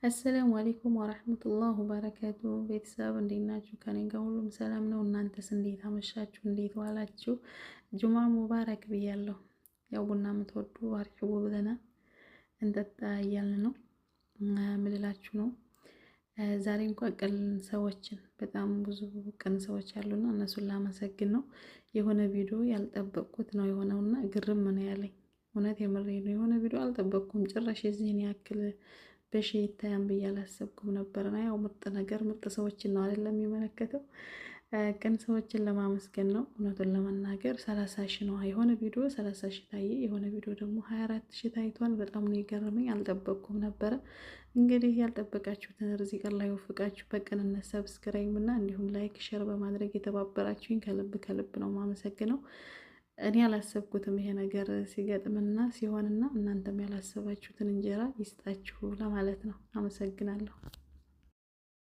አሰላሙ አለይኩም ወራህመቱላሂ ወበረካቱ። ቤተሰብ እንዴት ናችሁ? ከኔ ጋር ሁሉም ሰላም ነው። እናንተስ እንዴት አመሻችሁ? እንዴት ዋላችሁ? ጁማ ሙባረክ ብያለሁ። ያው ቡና የምትወዱ አርሂቡ ብለናል፣ እንጠጣ እያልን ነው። ምልላችሁ ነው ዛሬ እንኳን ቅን ሰዎችን በጣም ብዙ ቅን ሰዎች አሉና እነሱን ላመሰግን ነው። የሆነ ቪዲዮ ያልጠበቅኩት ነው የሆነውና ግርም ነው ያለኝ። እውነት የምሬ ነው። የሆነ ቪዲዮ አልጠበቅኩም ጭራሽ የዚህን ያክል በሺ ይታያል ብዬ አላሰብኩም ነበርና ያው ምርጥ ነገር ምርጥ ሰዎችን ነው አይደለም የሚመለከተው። ቅን ሰዎችን ለማመስገን ነው። እውነቱን ለመናገር 30 ሺህ ነው የሆነ ቪዲዮ 30 ሺህ ታየ፣ የሆነ ቪዲዮ ደግሞ 24 ሺህ ታይቷል። በጣም ነው የገረመኝ፣ አልጠበቅኩም ነበረ። እንግዲህ ያልጠበቃችሁትን ርዚቅ አላህ ይወፍቃችሁ። በቅንነት ሰብስክራይብ እና እንዲሁም ላይክ ሼር በማድረግ የተባበራችሁኝ ከልብ ከልብ ነው ማመሰግነው። እኔ ያላሰብኩትም ይሄ ነገር ሲገጥምና ሲሆንና እናንተም ያላሰባችሁትን እንጀራ ይስጣችሁ ለማለት ነው። አመሰግናለሁ።